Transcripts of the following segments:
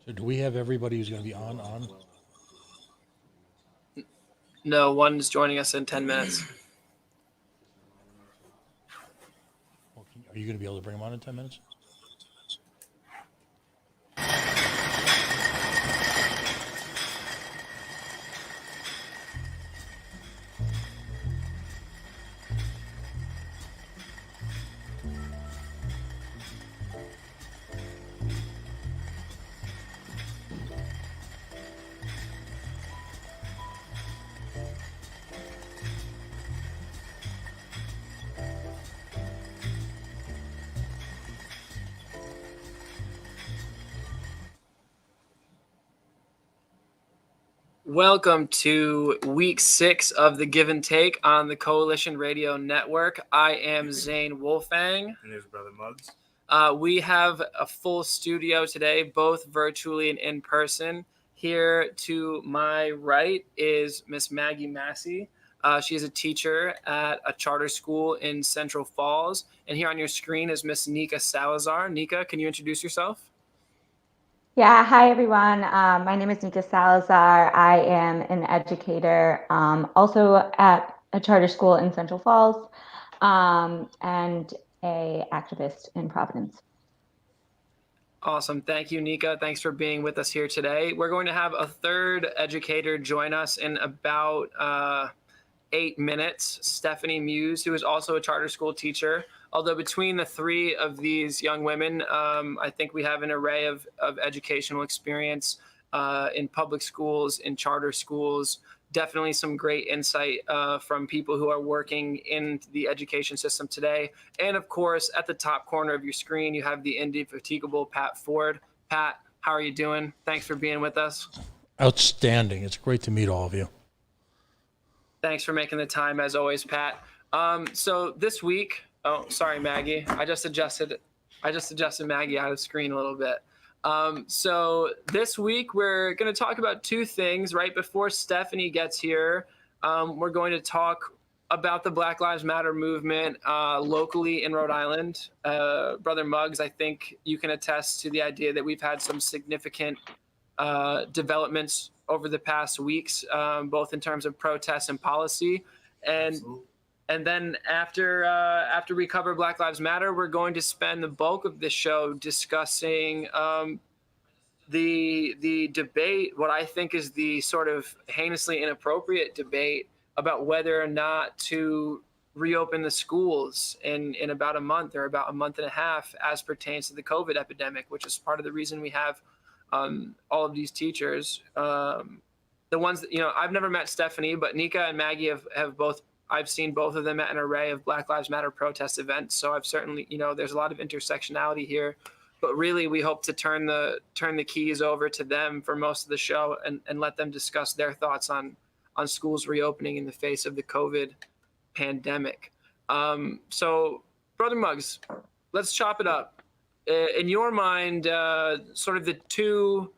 So do we have everybody who's going to be on? No, one's joining us in 10 minutes. Well, are you going to be able to bring them on in 10 minutes? Welcome to week 6 of the Give and Take on the Coalition Radio Network. I am Zane Wolfang. And there's Brother Muggs. We have a full studio today, both virtually and in person. Here to my right is Miss Maggie Massey. She is a teacher at a charter school in Central Falls. And here on your screen is Miss Nika Salazar. Nika, can you introduce yourself? Yeah, hi everyone. My name is Nika Salazar. I am an educator, also at a charter school in Central Falls, and a activist in Providence. Awesome. Thank you, Nika. Thanks for being with us here today. We're going to have a third educator join us in about 8 minutes, Stephanie Muse, who is also a charter school teacher. Although between the three of these young women, I think we have an array of educational experience in public schools, in charter schools, definitely some great insight from people who are working in the education system today. And of course, at the top corner of your screen, you have the indefatigable Pat Ford. Pat, how are you doing? Thanks for being with us. Outstanding. It's great to meet all of you. Thanks for making the time, as always, Pat. So this week, oh, sorry, Maggie. I just adjusted Maggie out of screen a little bit. So this week, we're going to talk about two things. Right before Stephanie gets here, we're going to talk about the Black Lives Matter movement locally in Rhode Island. Brother Muggs, I think you can attest to the idea that we've had some significant developments over the past weeks, both in terms of protests and policy. And then after we cover Black Lives Matter, we're going to spend the bulk of this show discussing the debate, what I think is the sort of heinously inappropriate debate about whether or not to reopen the schools in about a month or about a month and a half as pertains to the COVID epidemic, which is part of the reason we have all of these teachers. The ones that, I've never met Stephanie, but Nika and Maggie have both, I've seen both of them at an array of Black Lives Matter protest events. So I've certainly, there's a lot of intersectionality here, but really we hope to turn the keys over to them for most of the show and let them discuss their thoughts on schools reopening in the face of the COVID pandemic. So Brother Muggs, let's chop it up. In your mind, sort of the two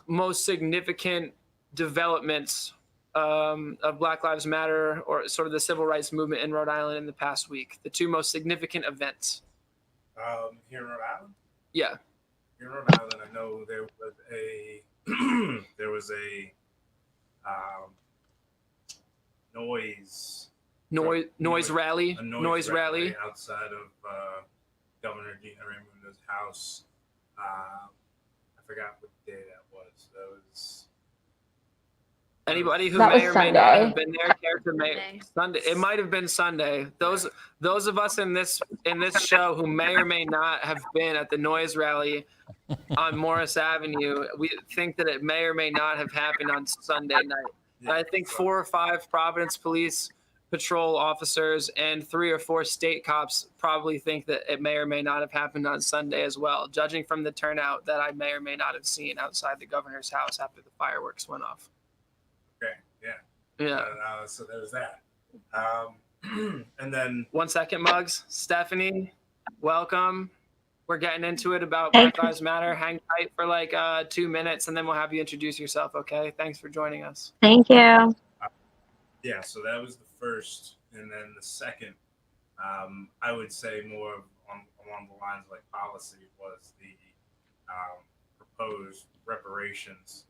most significant developments of Black Lives Matter or sort of the civil rights movement in Rhode Island in the past week, the two most significant events? Here in Rhode Island? Yeah. Here in Rhode Island, I know there was a noise rally. A noise rally outside of Governor Gina Raimundo's house. I forgot what day that was. That was anybody who That may was or may Sunday. not have been there care to Sunday. It might have been Sunday. Those of us in this show who may or may not have been at the noise rally on Morris Avenue, we think that it may or may not have happened on Sunday night. Yeah, I think 4 or 5 Providence Police Patrol officers and 3 or 4 state cops probably think that it may or may not have happened on Sunday as well, judging from the turnout that I may or may not have seen outside the governor's house after the fireworks went off. Okay, Yeah. So there was that. And then 1 second, Muggs. Stephanie, welcome. We're getting into it about Black Lives Matter. Hang tight for like 2 minutes, and then we'll have you introduce yourself, okay? Thanks for joining us. Thank you. yeah, so that was the first, and then the second, I would say more along the lines of like policy was the proposed reparations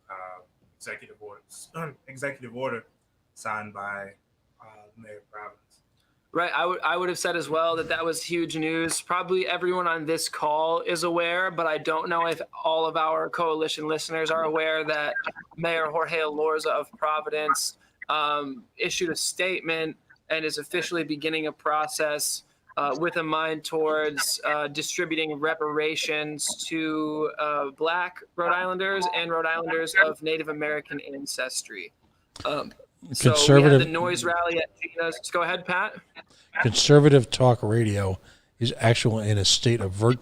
executive order signed by the mayor of Providence. Right. I would have said as well that was huge news. Probably everyone on this call is aware, but I don't know if all of our coalition listeners are aware that Mayor Jorge Elorza of Providence issued a statement and is officially beginning a process with a mind towards distributing reparations to Black Rhode Islanders and Rhode Islanders of Native American ancestry. So we had the noise rally at Gina's. Go ahead, Pat. Conservative Talk Radio is actually in a state of what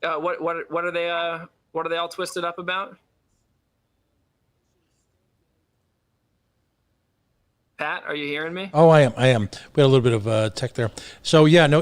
are they all twisted up about? Pat, are you hearing me? Oh, I am. We had a little bit of tech there. So yeah, no,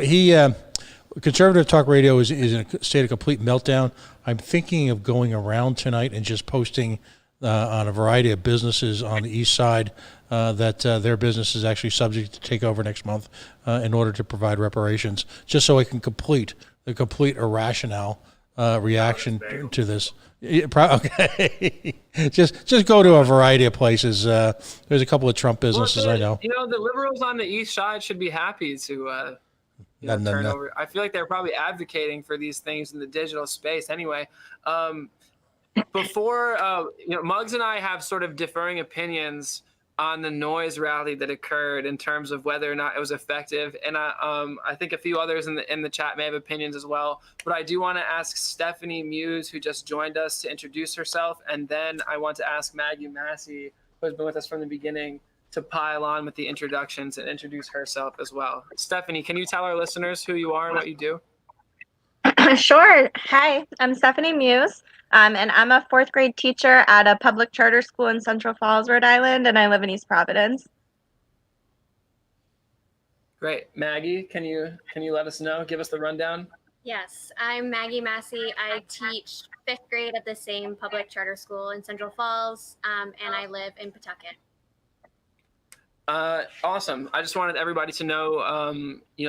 Conservative Talk Radio is in a state of complete meltdown. I'm thinking of going around tonight and just posting on a variety of businesses on the east side that their business is actually subject to take over next month in order to provide reparations, just so I can complete the complete irrational reaction to this. Okay, just go to a variety of places. There's a couple of Trump businesses I know. You know, the liberals on the east side should be happy to turn over. I feel like they're probably advocating for these things in the digital space anyway. Before, Muggs and I have sort of differing opinions on the noise rally that occurred in terms of whether or not it was effective, and I think a few others in the chat may have opinions as well. But I do want to ask Stephanie Muse, who just joined us, to introduce herself, and then I want to ask Maggie Massey, who has been with us from the beginning, to pile on with the introductions and introduce herself as well. Stephanie, can you tell our listeners who you are and what you do? Sure. Hi, I'm Stephanie Muse, and I'm a fourth grade teacher at a public charter school in Central Falls, Rhode Island, and I live in East Providence. Great. Maggie, can you let us know? Give us the rundown. Yes, I'm Maggie Massey. I teach fifth grade at the same public charter school in Central Falls, and I live in Pawtucket. Awesome. I just wanted everybody to know,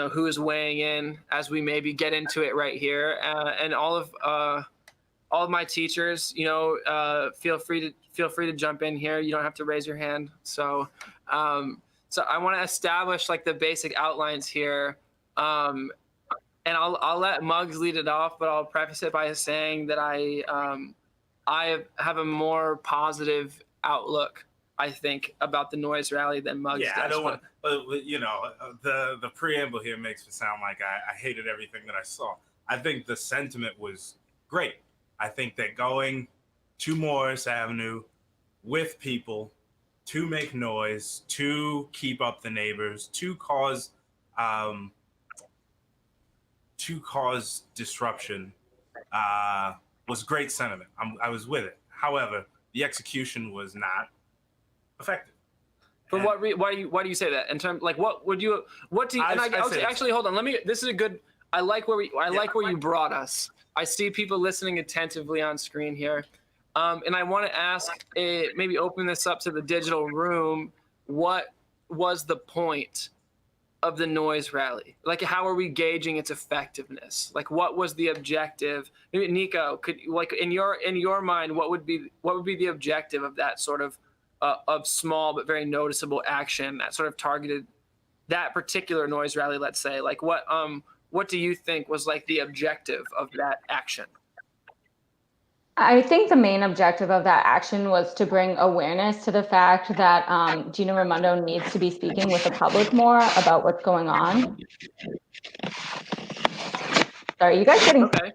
who is weighing in as we maybe get into it right here. And all of my teachers, feel free to jump in here. You don't have to raise your hand. So I want to establish like the basic outlines here. And I'll let Muggs lead it off, but I'll preface it by saying that I have a more positive outlook, I think, about the noise rally than Muggs does. I don't want, the preamble here makes it sound like I hated everything that I saw. I think the sentiment was great. I think that going to Morris Avenue with people to make noise, to keep up the neighbors, to cause disruption was great sentiment. I was with it. However, the execution was not effective. For what why do you say that? In terms, like, what do you actually hold on, this is a good, I like where you brought us. I see people listening attentively on screen here, and I want to ask, maybe open this up to the digital room. What was the point of the noise rally? Like, how are we gauging its effectiveness? Like, what was the objective? Maybe Nico, could, like, in your mind, what would be the objective of that sort of small but very noticeable action that sort of targeted that particular noise rally, let's say? Like, what do you think was like the objective of that action? I think the main objective of that action was to bring awareness to the fact that Gina Raimondo needs to be speaking with the public more about what's going on. Sorry, you guys getting... Okay.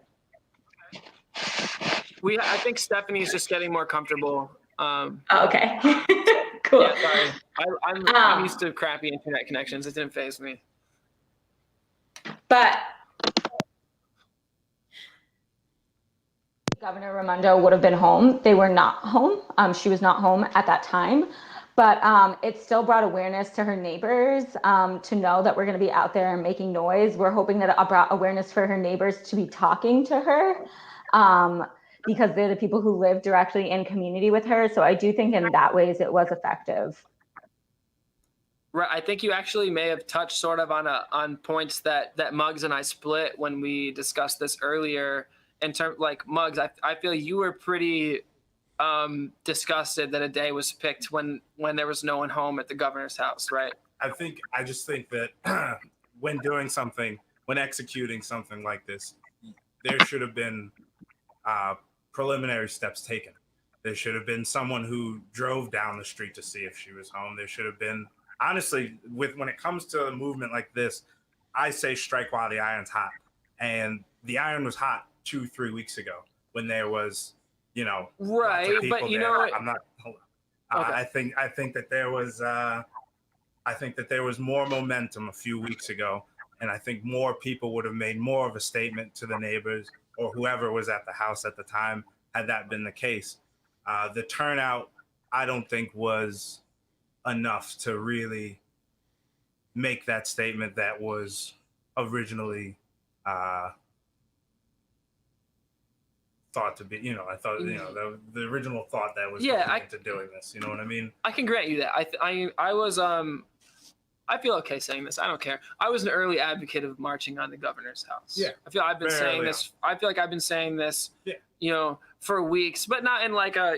I think Stephanie's just getting more comfortable. Okay. Cool. Yeah, sorry. I'm used to crappy internet connections. It didn't faze me. But Governor Raimondo would have been home. They were not home. She was not home at that time. But it still brought awareness to her neighbors to know that we're going to be out there and making noise. We're hoping that it brought awareness for her neighbors to be talking to her because they're the people who live directly in community with her. So I do think in that ways it was effective. Right. I think you actually may have touched sort of on points that Muggs and I split when we discussed this earlier. In terms, like, Muggs, I feel you were pretty disgusted that a day was picked when there was no one home at the governor's house, right? I just think that when executing something like this, there should have been preliminary steps taken. There should have been someone who drove down the street to see if she was home. There should have been, honestly, when it comes to a movement like this, I say strike while the iron's hot. And the iron was hot 2-3 weeks ago when there was, right. lots of people But there. I'm not. Okay. I think that there was. I think that there was more momentum a few weeks ago, and I think more people would have made more of a statement to the neighbors or whoever was at the house at the time had that been the case. The turnout, I don't think, was enough to really make that statement that was originally thought to be. I thought the original thought that was going into doing this. You know what I mean? I can grant you that. I was I feel okay saying this. I don't care. I was an early advocate of marching on the governor's house. Yeah. I feel I've been saying this. I feel like I've been saying this. Yeah. For weeks, but not in like a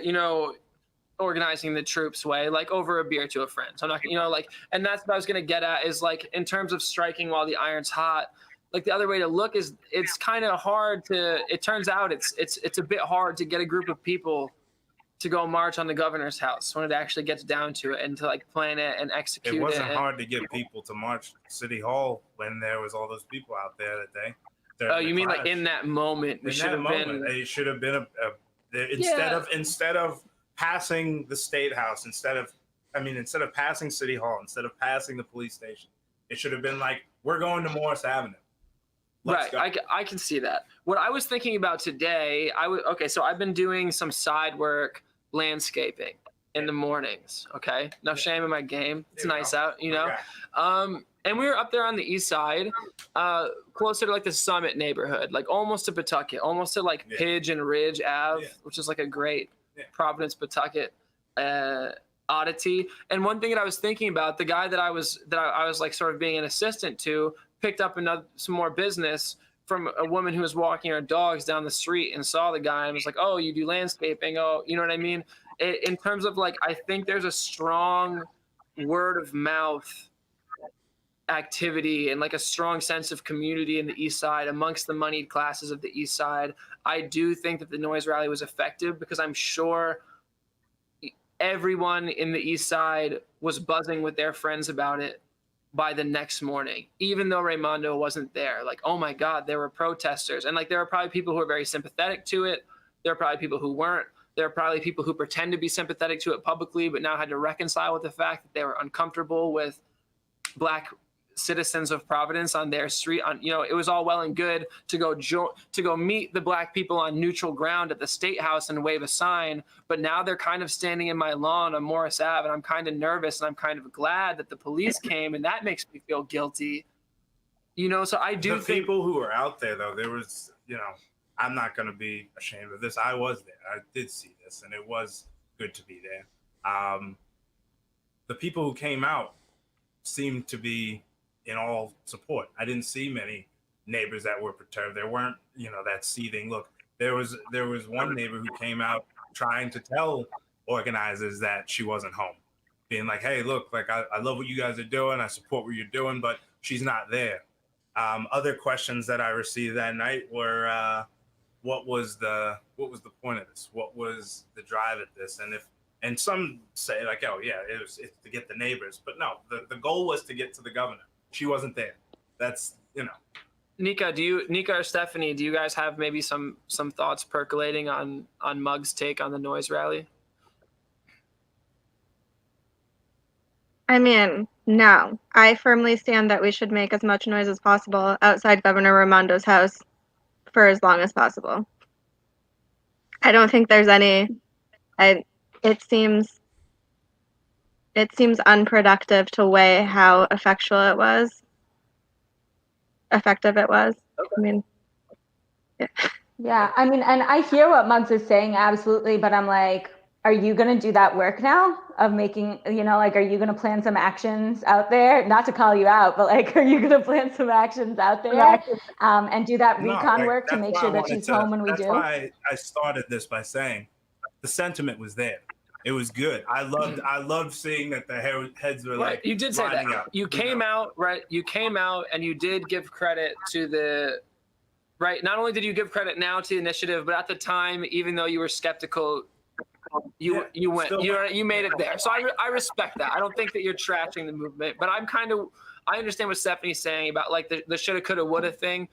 organizing the troops way, like over a beer to a friend. So I'm not, and that's what I was gonna get at is like in terms of striking while the iron's hot. Like the other way to look is it's kind of hard to. It turns out it's a bit hard to get a group of people to go march on the governor's house when it actually gets down to it and to like plan it and execute it. It wasn't hard to get people to march City Hall when there was all those people out there that day. Oh, you mean like in that moment? It should have been instead of passing the State House, instead of passing City Hall, instead of passing the police station, it should have been like, we're going to Morris Avenue. Right, I can see that. What I was thinking about today, so I've been doing some side work, landscaping in the mornings. Okay, no shame in my game. It's nice out, Okay. And we were up there on the east side, closer to like the Summit neighborhood, like almost to Pawtucket, almost to like Pidge and Ridge Ave, which is like a great Providence Pawtucket oddity. And one thing that I was thinking about, the guy that I was like sort of being an assistant to picked up some more business from a woman who was walking her dogs down the street and saw the guy and was like, oh, you do landscaping. Oh, you know what I mean? In terms of like, I think there's a strong word of mouth activity and like a strong sense of community in the East Side amongst the moneyed classes of the East Side. I do think that the noise rally was effective because I'm sure everyone in the East Side was buzzing with their friends about it by the next morning, even though Raimondo wasn't there. Like, oh my God, there were protesters. And like, there were probably people who were very sympathetic to it. There are probably people who weren't. There are probably people who pretend to be sympathetic to it publicly, but now had to reconcile with the fact that they were uncomfortable with Black citizens of Providence on their street. It was all well and good to go meet the Black people on neutral ground at the State House and wave a sign, but now they're kind of standing in my lawn on Morris Ave, and I'm kind of nervous and I'm kind of glad that the police came, and that makes me feel guilty. So I do think people who were out there though, there was, I'm not going to be ashamed of this. I was there. I did see this, and it was good to be there. The people who came out seemed to be in all support. I didn't see many neighbors that were perturbed. There weren't, that seething look. There was one neighbor who came out trying to tell organizers that she wasn't home, being like, hey, look, like I love what you guys are doing. I support what you're doing, but she's not there. Other questions that I received that night were, what was the point of this? What was the drive at this? And some say like, oh yeah, it's to get the neighbors, but no, the goal was to get to the governor. She wasn't there. That's, Nika or Stephanie, do you guys have maybe some thoughts percolating on Muggs' take on the noise rally? I mean, no. I firmly stand that we should make as much noise as possible outside Governor Raimondo's house for as long as possible. I don't think there's any. It seems unproductive to weigh how effective it was. Okay. I mean, yeah. I mean, and I hear what Muggs is saying, absolutely, but I'm like, Are you going to do that work now of making, are you going to plan some actions out there? Not to call you out, but are you going to plan some actions out there and do that No, recon work to make sure that she's home when we do? That's why I started this by saying the sentiment was there. It was good. I loved seeing that the heads were right. You did say that. up, you came out, right? You came out and you did give credit to the, right? Not only did you give credit now to the initiative, but at the time, even though you were skeptical, you went, you made it there. So I respect that. I don't think that you're trashing the movement, but I understand what Stephanie's saying about the shoulda, coulda, woulda thing.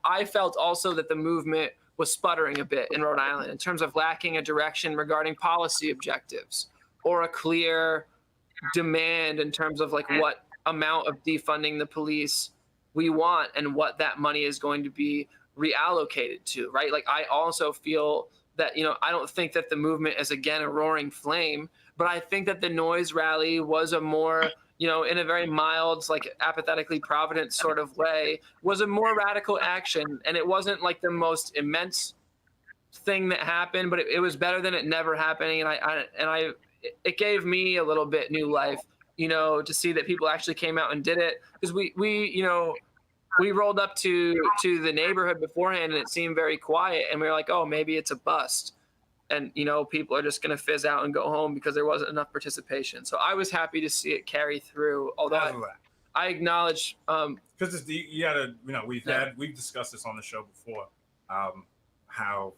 I felt also that the movement was sputtering a bit in Rhode Island in terms of lacking a direction regarding policy objectives or a clear demand in terms of what amount of defunding the police we want and what that money is going to be reallocated to, right? I also feel that, I don't think that the movement is again a roaring flame, but I think that the noise rally was a more, in a very mild, apathetically provident sort of way, was a more radical action. And it wasn't the most immense thing that happened, but it was better than it never happening. And it gave me a little bit new life, to see that people actually came out and did it. Because we rolled up to the neighborhood beforehand and it seemed very quiet. And we were like, oh, maybe it's a bust. And, people are just going to fizz out and go home because there wasn't enough participation. So I was happy to see it carry through. Although I acknowledge, because you gotta, we've discussed this on the show before, how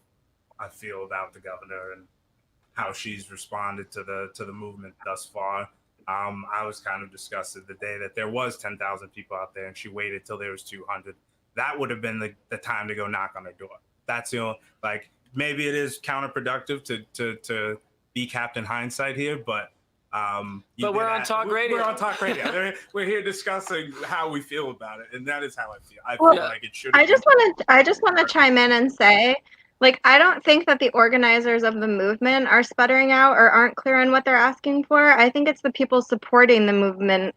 I feel about the governor and how she's responded to the movement thus far. I was kind of disgusted the day that there was 10,000 people out there and she waited till there was 200. That would have been the time to go knock on her door. That's maybe it is counterproductive to be Captain Hindsight here, but we're on talk radio. We're on talk radio. We're here discussing how we feel about it, and that is how I feel. I feel like it should. I just want to chime in and say, I don't think that the organizers of the movement are sputtering out or aren't clear on what they're asking for. I think it's the people supporting the movement,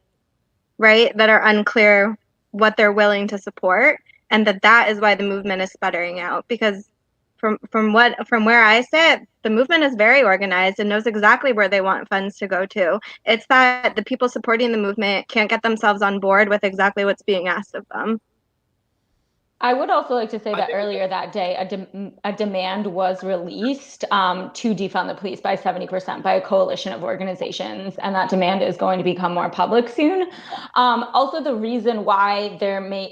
right, that are unclear what they're willing to support, and that is why the movement is sputtering out. Because from where I sit, the movement is very organized and knows exactly where they want funds to go to. It's that the people supporting the movement can't get themselves on board with exactly what's being asked of them. I would also like to say that earlier that day, a demand was released to defund the police by 70% by a coalition of organizations, and that demand is going to become more public soon. Also, the reason why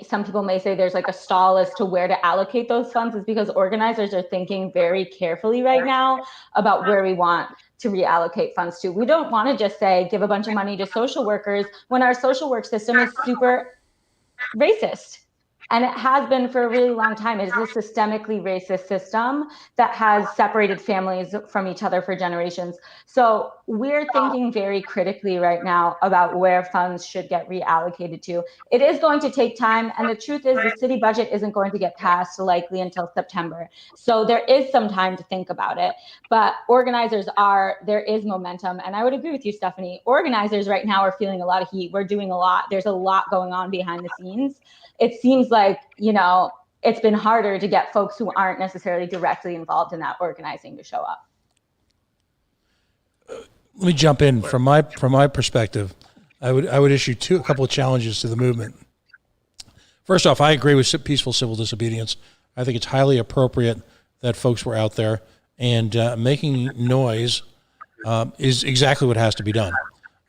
some people may say there's a stall as to where to allocate those funds is because organizers are thinking very carefully right now about where we want to reallocate funds to. We don't want to just say give a bunch of money to social workers when our social work system is super racist. And it has been for a really long time. It is a systemically racist system that has separated families from each other for generations. So we're thinking very critically right now about where funds should get reallocated to. It is going to take time. And the truth is the city budget isn't going to get passed likely until September. So there is some time to think about it. But there is momentum. And I would agree with you, Stephanie. Organizers right now are feeling a lot of heat. We're doing a lot. There's a lot going on behind the scenes. It seems like, it's been harder to get folks who aren't necessarily directly involved in that organizing to show up. Let me jump in from my perspective. I would issue a couple of challenges to the movement. First off, I agree with peaceful civil disobedience. I think it's highly appropriate that folks were out there, and making noise is exactly what has to be done.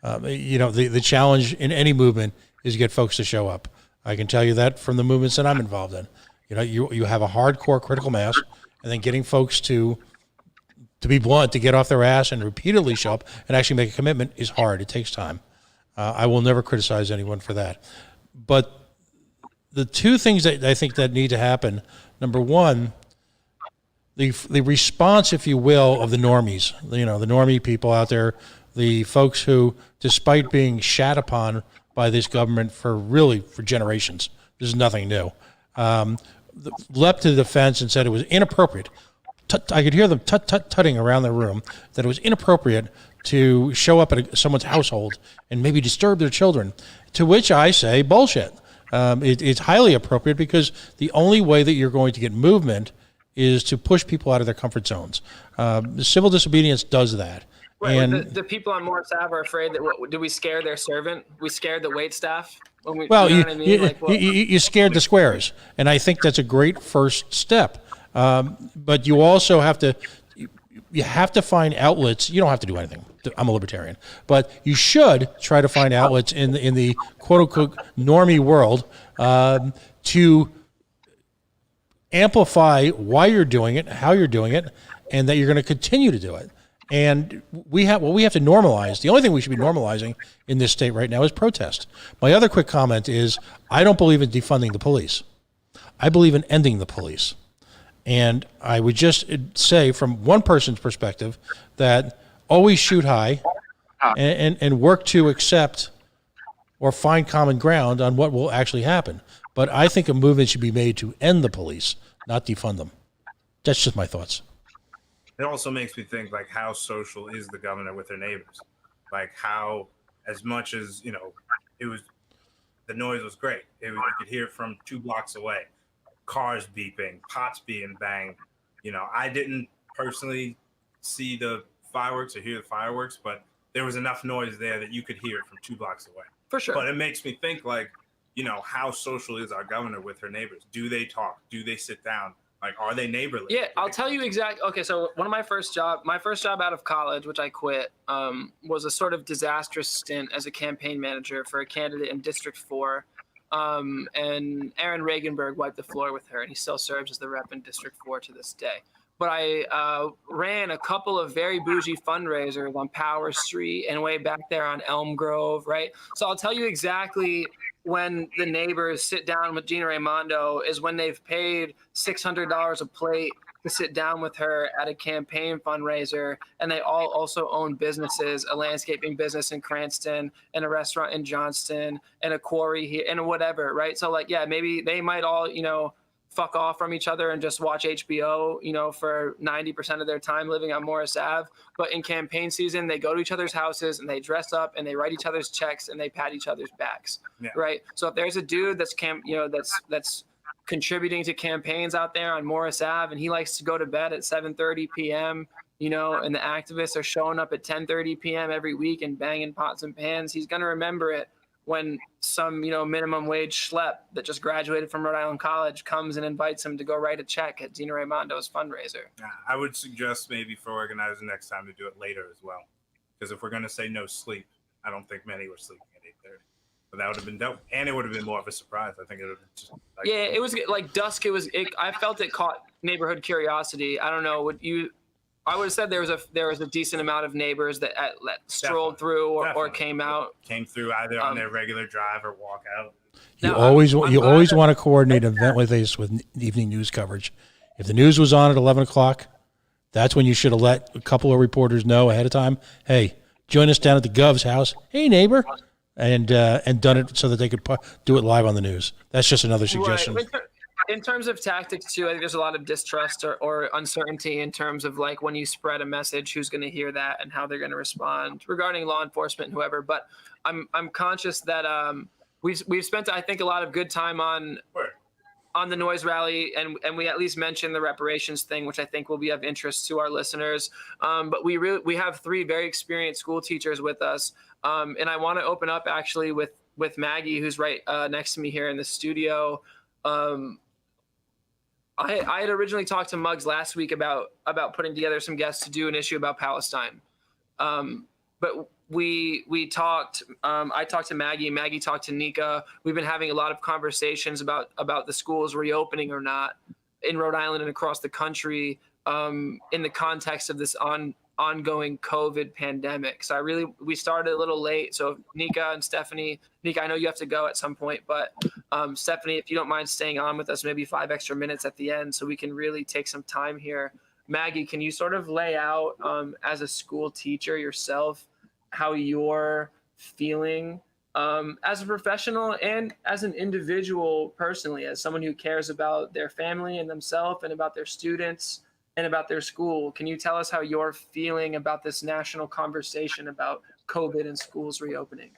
The challenge in any movement is to get folks to show up. I can tell you that from the movements that I'm involved in. You have a hardcore critical mass, and then getting folks to be blunt, to get off their ass and repeatedly show up and actually make a commitment is hard. It takes time. I will never criticize anyone for that. But the two things that I think that need to happen, number one, the response, if you will, of the normies, the normie people out there, the folks who, despite being shat upon by this government for generations. This is nothing new. Leapt to the defense and said it was inappropriate. I could hear them tutting around the room that it was inappropriate to show up at someone's household and maybe disturb their children, to which I say bullshit. It's highly appropriate because the only way that you're going to get movement is to push people out of their comfort zones. Civil disobedience does that. Right, And the people on Morris Ave are afraid that do we scare their servant? We scared the wait staff. When we, well, you know what I mean? Like, well, you scared the squares, and I think that's a great first step. But you also have to find outlets. You don't have to do anything. I'm a libertarian, but you should try to find outlets in the quote unquote normie world to amplify why you're doing it, how you're doing it, and that you're going to continue to do it. And we have to normalize. The only thing we should be normalizing in this state right now is protest. My other quick comment is I don't believe in defunding the police. I believe in ending the police. And I would just say from one person's perspective that always shoot high and work to accept or find common ground on what will actually happen. But I think a movement should be made to end the police, not defund them. That's just my thoughts. It also makes me think, like, how social is the governor with her neighbors? Like, how, as much as, you know, the noise was great. You could hear it from 2 blocks away. Cars beeping, pots being banged. You know, I didn't personally see the fireworks or hear the fireworks, but there was enough noise there that you could hear it from 2 blocks away. for sure. But it makes me think, like, you know, how social is our governor with her neighbors? Do they talk? Do they sit down? Like, are they neighborly? Yeah, I'll tell you exactly. Okay, so my first job out of college, which I quit, was a sort of disastrous stint as a campaign manager for a candidate in District 4. And Aaron Regenberg wiped the floor with her, and he still serves as the rep in District 4 to this day. But I ran a couple of very bougie fundraisers on Power Street and way back there on Elm Grove, right? So I'll tell you exactly when the neighbors sit down with Gina Raimondo is when they've paid $600 a plate to sit down with her at a campaign fundraiser, and they all also own businesses, a landscaping business in Cranston and a restaurant in Johnston and a quarry here and whatever, right? So like, yeah, maybe they might all, you know, fuck off from each other and just watch HBO, you know, for 90% of their time living on Morris Ave. But in campaign season, they go to each other's houses and they dress up and they write each other's checks and they pat each other's backs, right? So if there's a dude that's that's contributing to campaigns out there on Morris Ave and he likes to go to bed at 7:30 p.m., you know, and the activists are showing up at 10:30 p.m. every week and banging pots and pans, he's going to remember it when some, you know, minimum wage schlep that just graduated from Rhode Island College comes and invites him to go write a check at Gina Raimondo's fundraiser. I would suggest maybe for organizers next time to do it later as well. Because if we're going to say no sleep, I don't think many were sleeping at 8:30. But that would have been dope. And it would have been more of a surprise. I think it would have just like, yeah, it was like dusk. I felt it caught neighborhood curiosity. I don't know. I would have said there was a decent amount of neighbors that strolled through or came out. Came through either on their regular drive or walk out. You always want to coordinate an event like this with evening news coverage. If the news was on at 11 o'clock, that's when you should have let a couple of reporters know ahead of time. Hey, join us down at the Gov's house. Hey, neighbor. And done it so that they could do it live on the news. That's just another suggestion. Right. In terms of tactics too, I think there's a lot of distrust or uncertainty in terms of like when you spread a message, who's going to hear that and how they're going to respond regarding law enforcement and whoever. But I'm conscious that we've spent, I think, a lot of good time on the noise rally, and we at least mentioned the reparations thing, which I think will be of interest to our listeners. But we have 3 very experienced school teachers with us, and I want to open up actually with Maggie, who's right next to me here in the studio. I had originally talked to Muggs last week about putting together some guests to do an issue about Palestine. But we talked, I talked to Maggie talked to Nika. We've been having a lot of conversations about the schools reopening or not in Rhode Island and across the country in the context of this ongoing COVID pandemic. So we started a little late. So Nika and Stephanie, Nika, I know you have to go at some point, but Stephanie, if you don't mind staying on with us, maybe 5 extra minutes at the end so we can really take some time here. Maggie, can you sort of lay out as a school teacher yourself, how you're feeling as a professional and as an individual personally, as someone who cares about their family and themselves and about their students and about their school? Can you tell us how you're feeling about this national conversation about COVID and schools reopening?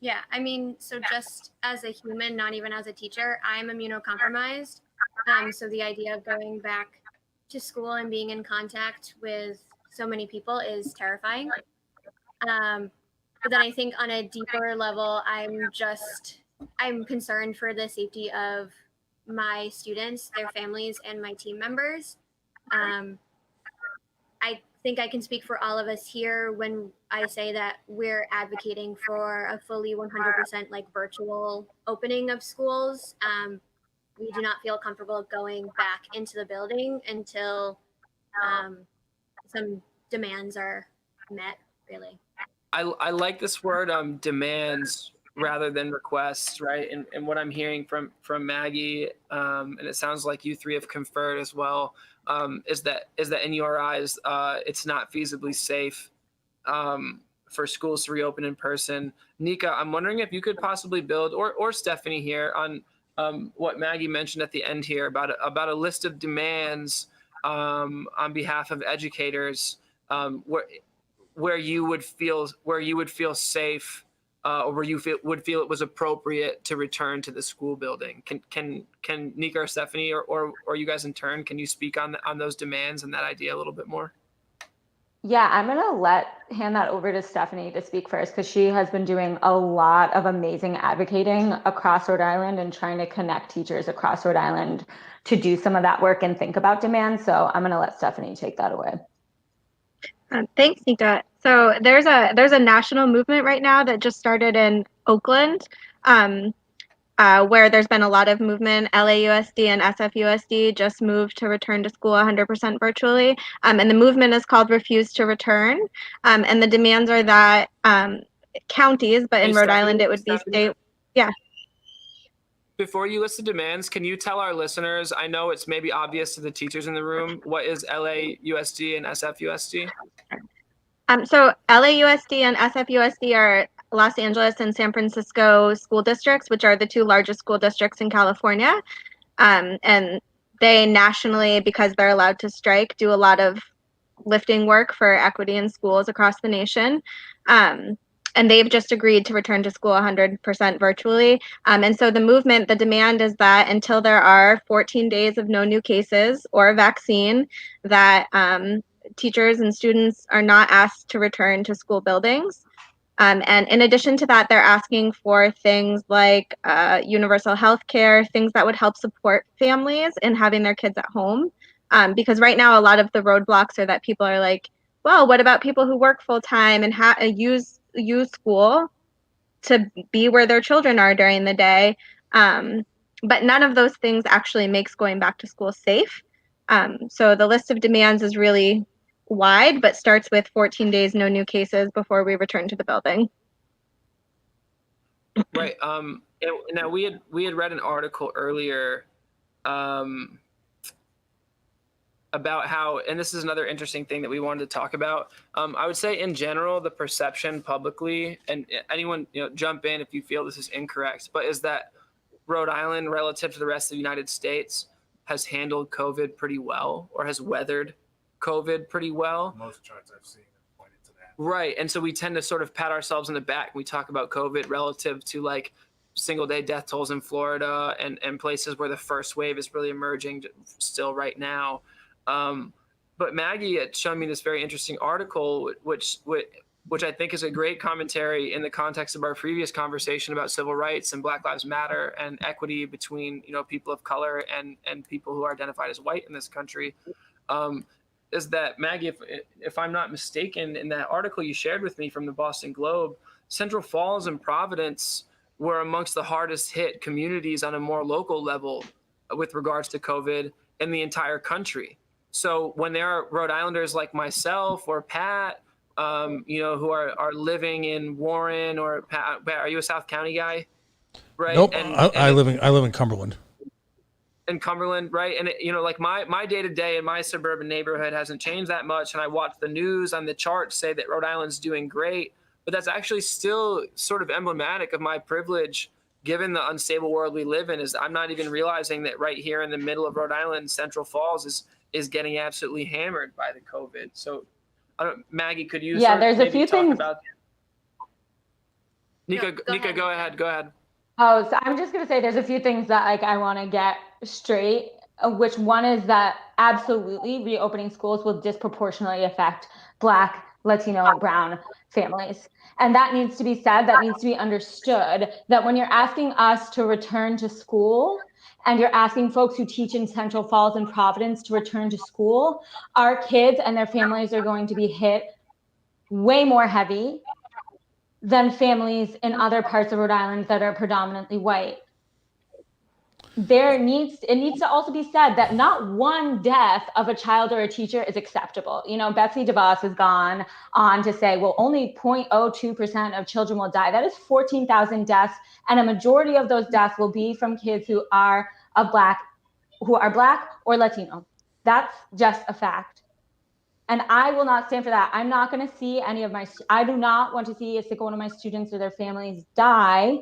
Yeah, I mean, so just as a human, not even as a teacher, I'm immunocompromised. So the idea of going back to school and being in contact with so many people is terrifying. But then I think on a deeper level, I'm concerned for the safety of my students, their families, and my team members. I think I can speak for all of us here when I say that we're advocating for a fully 100% like virtual opening of schools. We do not feel comfortable going back into the building until some demands are met, really. I like this word demands rather than requests, right? And what I'm hearing from Maggie, and it sounds like you three have conferred as well, is that in your eyes, it's not feasibly safe for schools to reopen in person. Nika, I'm wondering if you could possibly build, or Stephanie here, on what Maggie mentioned at the end here about a list of demands on behalf of educators, where you would feel safe, or where you would feel it was appropriate to return to the school building. Can Nika or Stephanie or you guys in turn, can you speak on those demands and that idea a little bit more? Yeah, I'm gonna hand that over to Stephanie to speak first, because she has been doing a lot of amazing advocating across Rhode Island and trying to connect teachers across Rhode Island to do some of that work and think about demand. So I'm gonna let Stephanie take that away. Thanks, Nika. So there's a national movement right now that just started in Oakland, where there's been a lot of movement. LAUSD and SFUSD just moved to return to school 100% virtually, and the movement is called Refuse to Return. And the demands are that counties, but in Rhode Island it would be state. Yeah. Before you list the demands, can you tell our listeners, I know it's maybe obvious to the teachers in the room, what is LAUSD and SFUSD? So LAUSD and SFUSD are Los Angeles and San Francisco school districts, which are the two largest school districts in California. And they nationally, because they're allowed to strike, do a lot of lifting work for equity in schools across the nation. And they've just agreed to return to school 100% virtually. And so the demand is that until there are 14 days of no new cases or a vaccine, that teachers and students are not asked to return to school buildings. And in addition to that, they're asking for things like universal health care, things that would help support families in having their kids at home. Because right now, a lot of the roadblocks are that people are like, well, what about people who work full time and use school to be where their children are during the day? But none of those things actually makes going back to school safe. So the list of demands is really wide, but starts with 14 days, no new cases before we return to the building. Right. Now we had read an article earlier about how, and this is another interesting thing that we wanted to talk about. I would say in general, the perception publicly, and anyone jump in if you feel this is incorrect, but is that Rhode Island, relative to the rest of the United States, has handled COVID pretty well, or has weathered COVID pretty well. Most charts I've seen have pointed to that. Right. And so we tend to sort of pat ourselves on the back. We talk about COVID relative to like single day death tolls in Florida and places where the first wave is really emerging still right now. But Maggie had shown me this very interesting article, which I think is a great commentary in the context of our previous conversation about civil rights and Black Lives Matter and equity between, people of color and people who are identified as white in this country. Is that, Maggie, if I'm not mistaken, in that article you shared with me from the Boston Globe, Central Falls and Providence were amongst the hardest hit communities on a more local level with regards to COVID in the entire country. So when there are Rhode Islanders like myself or Pat, who are living in Warren, or Pat, are you a South County guy? Right. Nope. I live in Cumberland. In Cumberland, right? And like my day-to-day in my suburban neighborhood hasn't changed that much. And I watch the news on the charts say that Rhode Island's doing great, but that's actually still sort of emblematic of my privilege, given the unstable world we live in. Is I'm not even realizing that right here in the middle of Rhode Island, Central Falls is getting absolutely hammered by the COVID. So Maggie, could you there's a few things about Nika, go ahead. Oh, so I'm just going to say there's a few things that I want to get straight which one is that absolutely reopening schools will disproportionately affect Black, Latino, Brown families. And that needs to be said, that needs to be understood, that when you're asking us to return to school and you're asking folks who teach in Central Falls and Providence to return to school, our kids and their families are going to be hit way more heavy than families in other parts of Rhode Island that are predominantly white. It needs to also be said that not one death of a child or a teacher is acceptable. You know, Betsy DeVos has gone on to say, well, only 0.02% of children will die. That is 14,000 deaths, and a majority of those deaths will be from kids who are Black or Latino. That's just a fact. And I will not stand for that. I'm not going to see I do not want to see a single one of my students or their families die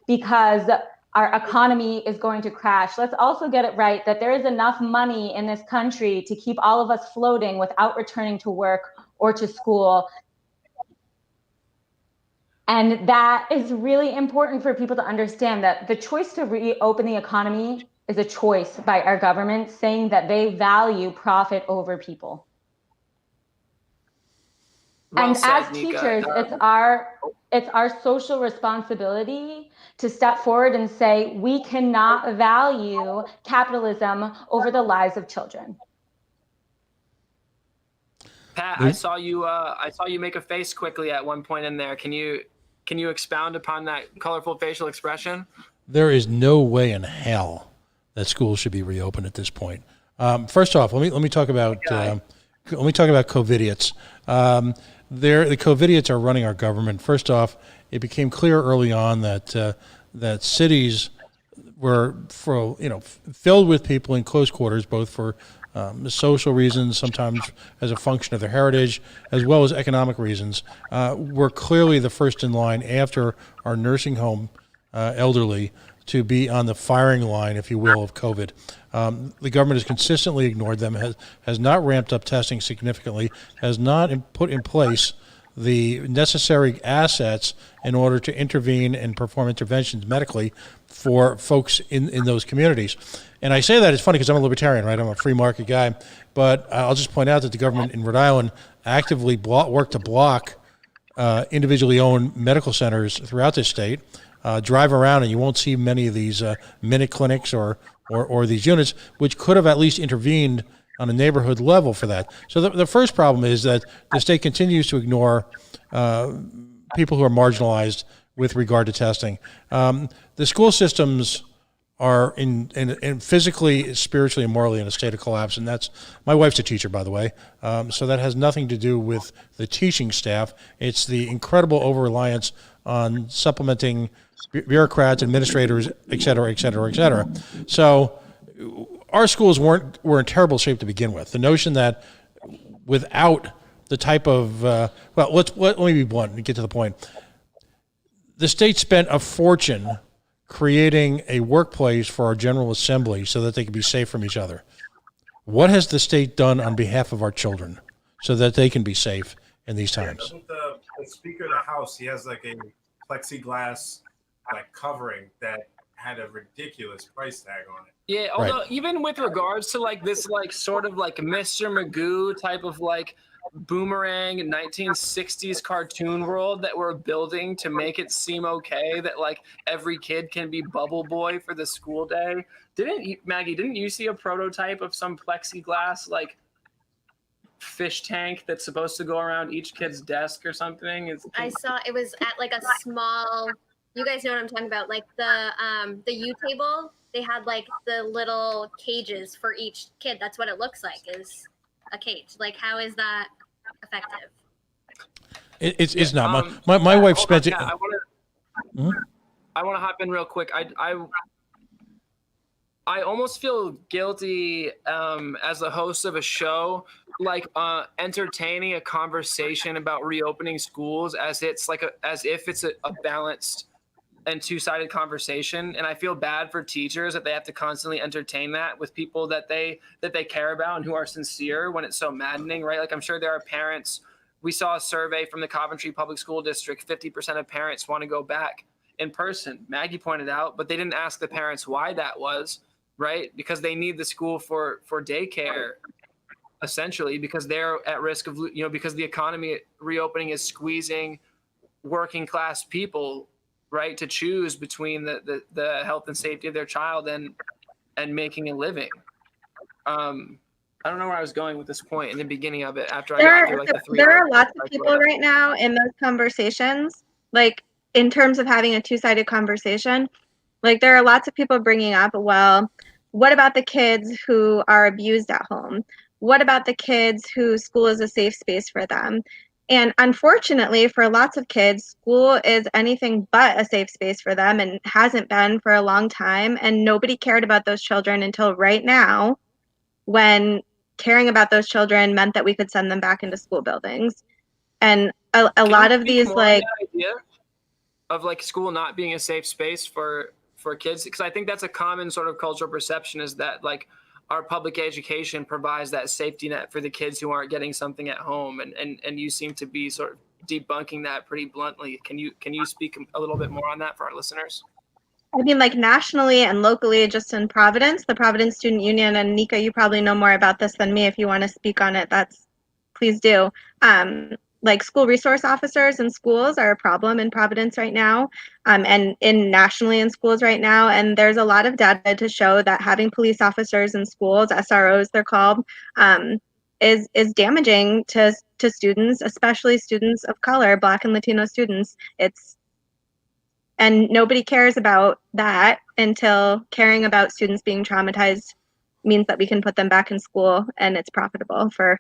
because our economy is going to crash. Let's also get it right that there is enough money in this country to keep all of us floating without returning to work or to school. And that is really important for people to understand, that the choice to reopen the economy is a choice by our government saying that they value profit over people. Well and said, as Nika. teachers, it's our social responsibility to step forward and say, we cannot value capitalism over the lives of children. Pat, I saw you make a face quickly at one point in there. Can you expound upon that colorful facial expression? There is no way in hell that schools should be reopened at this point. First off, let me talk about COVIDiots. The COVIDiots are running our government. First off, it became clear early on that cities were filled with people in close quarters, both for social reasons, sometimes as a function of their heritage, as well as economic reasons. We're clearly the first in line after our nursing home elderly to be on the firing line, if you will, of COVID. The government has consistently ignored them, has not ramped up testing significantly, has not put in place the necessary assets in order to intervene and perform interventions medically for folks in those communities. And I say that, it's funny because I'm a libertarian, right? I'm a free market guy. But I'll just point out that the government in Rhode Island actively worked to block individually owned medical centers throughout this state. Drive around and you won't see many of these minute clinics or these units, which could have at least intervened on a neighborhood level for that. So the first problem is that the state continues to ignore people who are marginalized with regard to testing. The school systems are in physically, spiritually, and morally in a state of collapse, and that's, my wife's a teacher, by the way, so that has nothing to do with the teaching staff. It's the incredible over-reliance on supplementing bureaucrats, administrators, et cetera, et cetera, et cetera. So our schools were in terrible shape to begin with. The notion that without the type of, let me be blunt and get to the point. The state spent a fortune creating a workplace for our General Assembly so that they could be safe from each other. What has the state done on behalf of our children so that they can be safe in these times? Doesn't the Speaker of the House, he has like a plexiglass covering that had a ridiculous price tag on it. Yeah, although even with regards to this sort of Mr. Magoo type of boomerang 1960s cartoon world that we're building to make it seem okay that every kid can be Bubble Boy for the school day. Maggie, didn't you see a prototype of some plexiglass fish tank that's supposed to go around each kid's desk or something? I saw it was at a small, you guys know what I'm talking about, the U table. They had the little cages for each kid. That's what it looks like, is a cage. How is that effective? It's not. My wife spent it. I want to hop in real quick. I almost feel guilty as the host of a show, entertaining a conversation about reopening schools as if it's a balanced and two-sided conversation. And I feel bad for teachers that they have to constantly entertain that with people that they care about and who are sincere when it's so maddening, right? I'm sure there are parents. We saw a survey from the Coventry Public School District, 50% of parents want to go back in person. Maggie pointed out, but they didn't ask the parents why that was, right? Because they need the school for daycare, essentially, because they're at risk of, because the economy reopening is squeezing working class people, right, to choose between the health and safety of their child and making a living. I don't know where I was going with this point in the beginning of it after I got through like the three. There are lots of people right now in those conversations, like in terms of having a two-sided conversation. Like there are lots of people bringing up, well, what about the kids who are abused at home? What about the kids whose school is a safe space for them? And unfortunately, for lots of kids, school is anything but a safe space for them and hasn't been for a long time. And nobody cared about those children until right now, when caring about those children meant that we could send them back into school buildings. And a lot of these, like, idea of like school not being a safe space for kids, because I think that's a common sort of cultural perception, is that like our public education provides that safety net for the kids who aren't getting something at home, and you seem to be sort of debunking that pretty bluntly. Can you speak a little bit more on that for our listeners? I mean, like nationally and locally, just in Providence, the Providence Student Union, and Nika, you probably know more about this than me. If you want to speak on it, please do. Like school resource officers in schools are a problem in Providence right now, and nationally in schools right now. And there's a lot of data to show that having police officers in schools, SROs they're called, is damaging to students, especially students of color, Black and Latino students. And nobody cares about that until caring about students being traumatized means that we can put them back in school and it's profitable for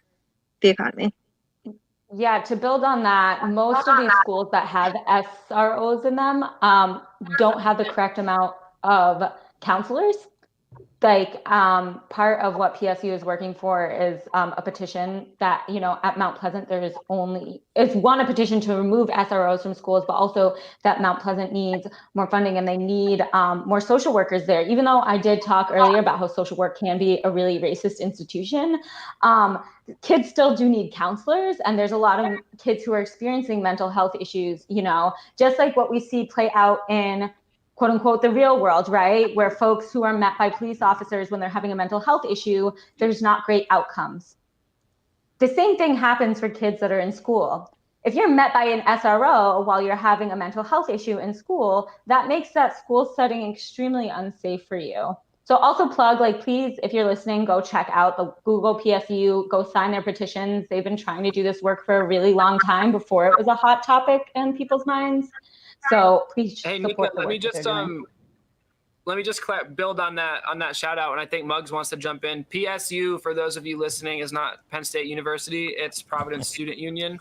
the economy. Yeah, to build on that, most of these schools that have SROs in them don't have the correct amount of counselors. Like part of what PSU is working for is a petition that, at Mount Pleasant, it's a petition to remove SROs from schools, but also that Mount Pleasant needs more funding and they need more social workers there. Even though I did talk earlier about how social work can be a really racist institution, kids still do need counselors. And there's a lot of kids who are experiencing mental health issues, just like what we see play out in quote unquote, the real world, right? Where folks who are met by police officers when they're having a mental health issue, there's not great outcomes. The same thing happens for kids that are in school. If you're met by an SRO while you're having a mental health issue in school, that makes that school setting extremely unsafe for you. So also plug, please, if you're listening, go check out the Google PSU, go sign their petitions. They've been trying to do this work for a really long time before it was a hot topic in people's minds. So please support Nika, the work let me just build on that shout out, and I think Muggs wants to jump in. PSU, for those of you listening, is not Penn State University; it's Providence Student Union,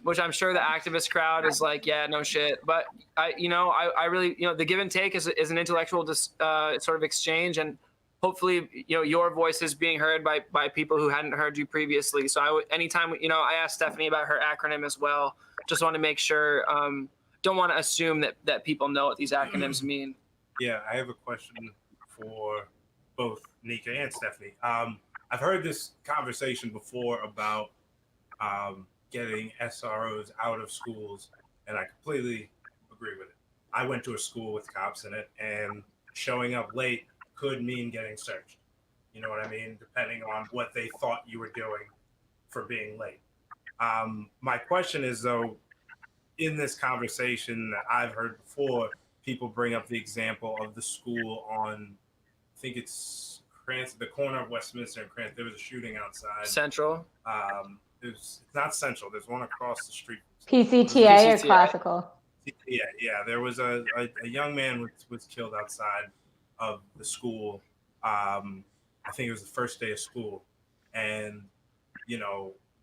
which I'm sure the activist crowd is like, yeah, no shit. But I really, the give and take is an intellectual sort of exchange, and hopefully, your voice is being heard by people who hadn't heard you previously. So anytime, I asked Stephanie about her acronym as well. Just want to make sure. Don't want to assume that people know what these acronyms mean. Yeah, I have a question for both Nika and Stephanie. I've heard this conversation before about getting SROs out of schools, and I completely agree with it. I went to a school with cops in it, and showing up late could mean getting searched. You know what I mean? Depending on what they thought you were doing for being late. My question is, though, in this conversation that I've heard before, people bring up the example of the school on, I think it's Cranston, the corner of Westminster and Cranston. There was a shooting outside. Central. It's not Central. There's one across the street. PCTA or Classical. Yeah. There was a young man was killed outside of the school. I think it was the first day of school, and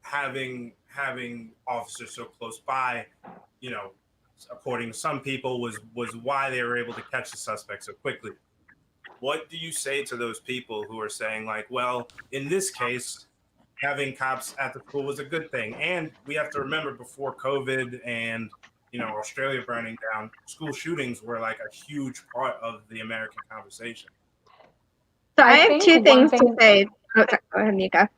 having officers so close by, according to some people, was why they were able to catch the suspect so quickly. What do you say to those people who are saying, like, well, in this case, having cops at the school was a good thing? And we have to remember, before COVID and Australia burning down, school shootings were like a huge part of the American conversation. So I have two things to say. Oh, sorry. Go ahead, Nika.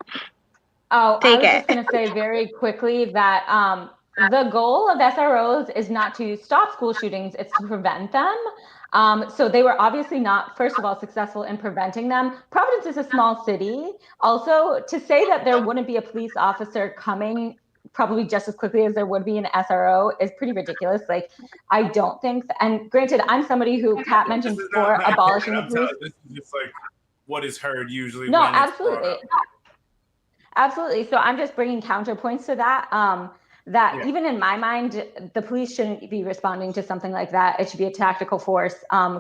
Oh, I was just going to say very quickly that the goal of SROs is not to stop school shootings, it's to prevent them. So they were obviously not, first of all, successful in preventing them. Providence is a small city. Also, to say that there wouldn't be a police officer coming probably just as quickly as there would be an SRO is pretty ridiculous. Like, I don't think, and granted, I'm somebody who, Kat mentioned before, abolishing the police. This is just like what is heard usually No, when it's absolutely. brought up. Absolutely. So I'm just bringing counterpoints to that. Even in my mind, the police shouldn't be responding to something like that. It should be a tactical force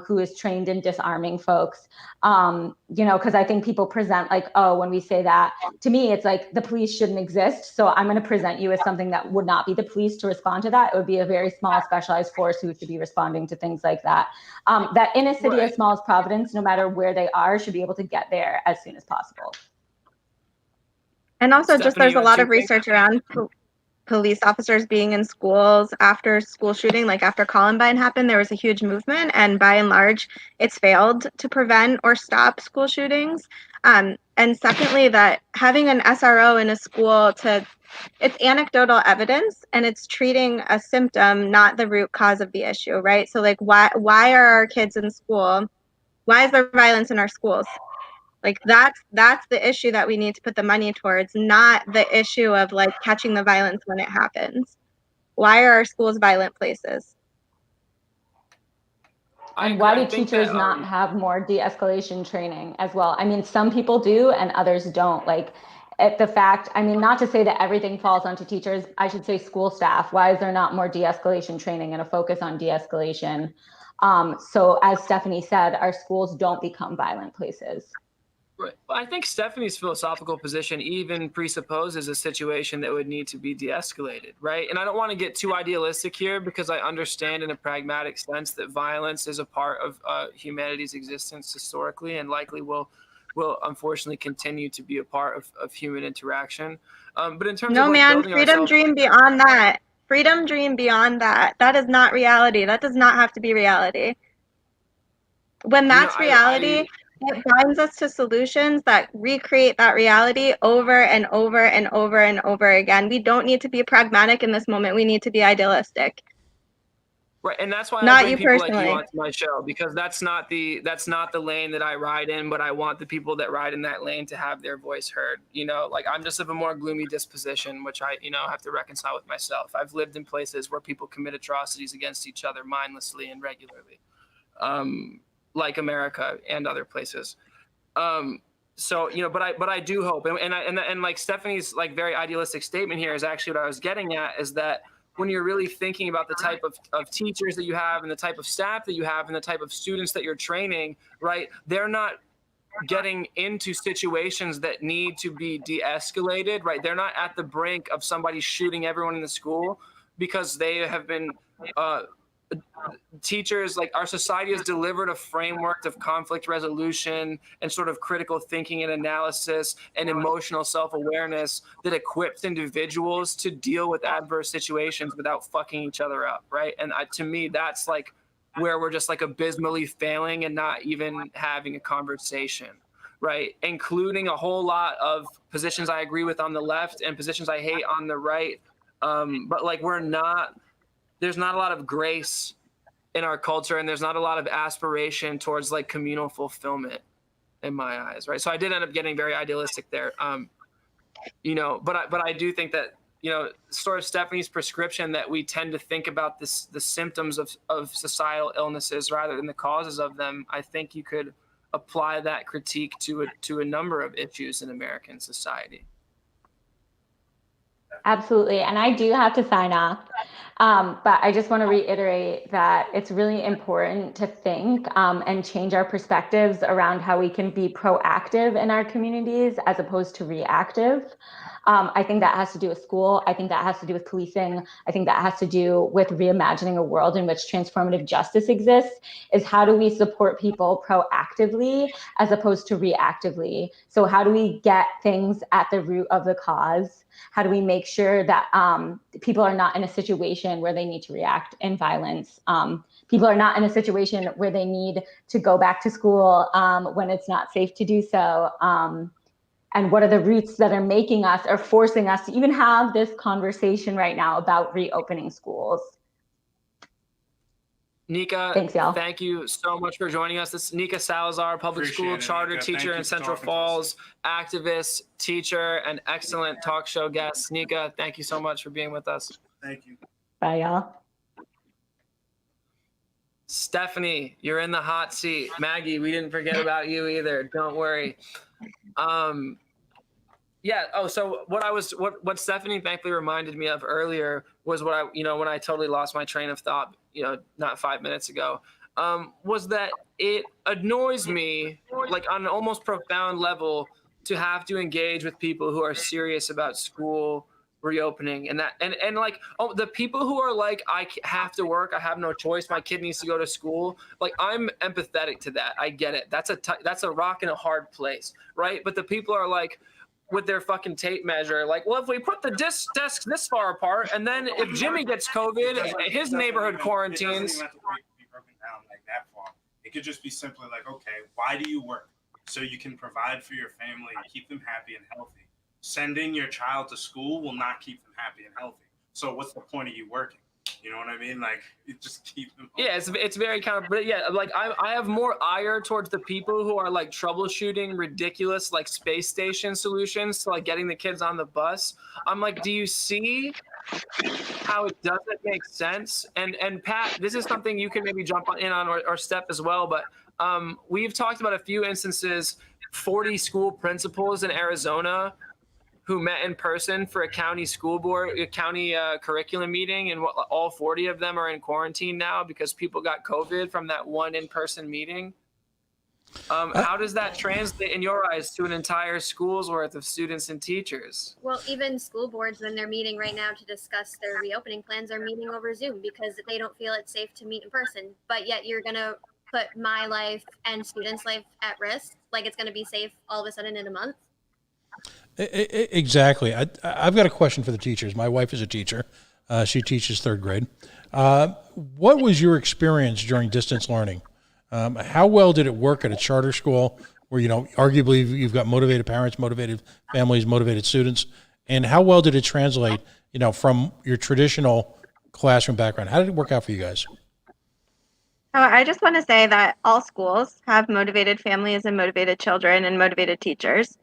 who is trained in disarming folks. Because I think people present like, oh, when we say that, to me, it's like the police shouldn't exist. So I'm going to present you as something that would not be the police to respond to that. It would be a very small specialized force who should be responding to things like that. That in a city as small as Providence, no matter where they are, should be able to get there as soon as possible. And also, Stephanie, just there's you a have lot two of research around police officers being in schools after school shooting. Like after Columbine happened, there was a huge movement, and by and large, it's failed to prevent or stop school shootings. And secondly, that having an SRO in a school it's anecdotal evidence, and it's treating a symptom, not the root cause of the issue, right? So like, why are our kids in school? Why is there violence in our schools? Like that's the issue that we need to put the money towards, not the issue of like catching the violence when it happens. Why are our schools violent places? And why do teachers not have more de-escalation training as well? I mean, some people do and others don't. Like not to say that everything falls onto teachers, I should say school staff. Why is there not more de-escalation training and a focus on de-escalation? So as Stephanie said, our schools don't become violent places. Right. Well, I think Stephanie's philosophical position even presupposes a situation that would need to be de-escalated, right? And I don't want to get too idealistic here because I understand in a pragmatic sense that violence is a part of humanity's existence historically and likely will unfortunately continue to be a part of human interaction. But in terms of freedom dream beyond that. Freedom dream beyond that. That is not reality. That does not have to be reality. When that's reality, it binds us to solutions that recreate that reality over and over and over and over again. We don't need to be pragmatic in this moment. We need to be idealistic. Right, and that's why Not I bring you people personally. like you onto my show, because that's not the lane that I ride in, but I want the people that ride in that lane to have their voice heard. Like I'm just of a more gloomy disposition, which I have to reconcile with myself. I've lived in places where people commit atrocities against each other mindlessly and regularly. Like America and other places. So, but I do hope, and like Stephanie's like very idealistic statement here is actually what I was getting at, is that when you're really thinking about the type of teachers that you have and the type of staff that you have and the type of students that you're training, right? They're not getting into situations that need to be de-escalated, right? They're not at the brink of somebody shooting everyone in the school because they have been teachers. Like our society has delivered a framework of conflict resolution and sort of critical thinking and analysis and emotional self-awareness that equips individuals to deal with adverse situations without fucking each other up, right? And to me, that's like where we're just like abysmally failing and not even having a conversation, right? Including a whole lot of positions I agree with on the left and positions I hate on the right. But like there's not a lot of grace in our culture, and there's not a lot of aspiration towards like communal fulfillment in my eyes, right? So I did end up getting very idealistic there, but I do think that sort of Stephanie's prescription that we tend to think about the symptoms of societal illnesses rather than the causes of them. I think you could apply that critique to a number of issues in American society. Absolutely. And I do have to sign off. But I just want to reiterate that it's really important to think and change our perspectives around how we can be proactive in our communities as opposed to reactive. I think that has to do with school. I think that has to do with policing. I think that has to do with reimagining a world in which transformative justice exists, is how do we support people proactively as opposed to reactively? So how do we get things at the root of the cause? How do we make sure that people are not in a situation where they need to react in violence? People are not in a situation where they need to go back to school when it's not safe to do so. And what are the roots that are making us or forcing us to even have this conversation right now about reopening schools? Nika, Thanks, y'all. thank you so much for joining us. This is Nika Salazar, public Appreciate school it, charter Nika. teacher Thank in you for Central talking to us. Falls, activist, teacher, and excellent talk show guest. Nika, thank you so much for being with us. Thank you. Bye, y'all. Stephanie, you're in the hot seat. Maggie, we didn't forget about you either. Don't worry. Yeah. Oh, so what Stephanie thankfully reminded me of earlier was what when I totally lost my train of thought, not 5 minutes ago, was that it annoys me, like on an almost profound level, to have to engage with people who are serious about school reopening and like, oh, the people who are like, I have to work, I have no choice, my kid needs to go to school. Like, I'm empathetic to that. I get it. That's a rock in a hard place, right? But the people are like, with their fucking tape measure, like, well, if we put the desks this far apart, and then if Jimmy gets COVID, his neighborhood quarantines. It doesn't even have to be broken down like that far. It could just be simply like, okay, why do you work? So you can provide for your family and keep them happy and healthy. Sending your child to school will not keep them happy and healthy. So what's the point of you working? You know what I mean? Like, it just keep them. Yeah, it's very kind of, but yeah, like I have more ire towards the people who are like troubleshooting ridiculous like space station solutions to like getting the kids on the bus. I'm like, do you see how it doesn't make sense? And Pat, this is something you can maybe jump in on or step as well. But we've talked about a few instances, 40 school principals in Arizona who met in person for a county school board, a county curriculum meeting, and all 40 of them are in quarantine now because people got COVID from that one in-person meeting. How does that translate in your eyes to an entire school's worth of students and teachers? Well, even school boards, when they're meeting right now to discuss their reopening plans, are meeting over Zoom because they don't feel it's safe to meet in person. But yet you're going to put my life and students' life at risk, like it's going to be safe all of a sudden in a month. Exactly. I've got a question for the teachers. My wife is a teacher. She teaches third grade. What was your experience during distance learning? How well did it work at a charter school where, arguably you've got motivated parents, motivated families, motivated students? And how well did it translate, from your traditional classroom background? How did it work out for you guys? Oh, I just want to say that all schools have motivated families and motivated children and motivated teachers.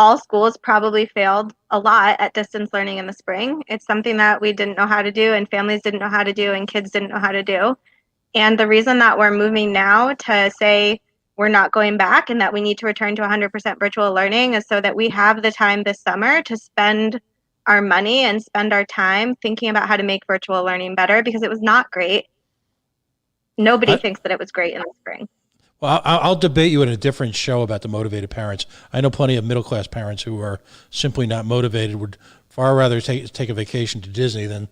All schools probably failed a lot at distance learning in the spring. It's something that we didn't know how to do, and families didn't know how to do, and kids didn't know how to do. And the reason that we're moving now to say we're not going back and that we need to return to 100% virtual learning is so that we have the time this summer to spend our money and spend our time thinking about how to make virtual learning better, because it was not great. Nobody thinks that it was great in the spring. Well, I'll debate you in a different show about the motivated parents. I know plenty of middle-class parents who are simply not motivated, would far rather take a vacation to Disney than,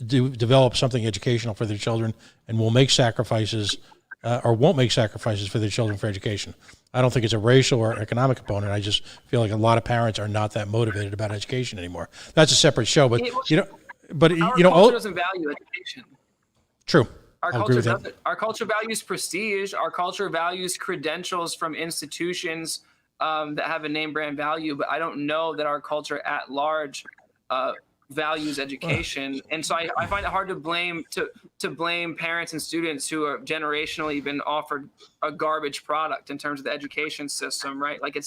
develop something educational for their children, and will make sacrifices or won't make sacrifices for their children for education. I don't think it's a racial or economic component. I just feel like a lot of parents are not that motivated about education anymore. That's a separate show, but, our culture doesn't value education. True. Our culture values prestige. Our culture values credentials from institutions that have a name brand value. But I don't know that our culture at large values education. And so I find it hard to blame parents and students who are generationally been offered a garbage product in terms of the education system, right? Like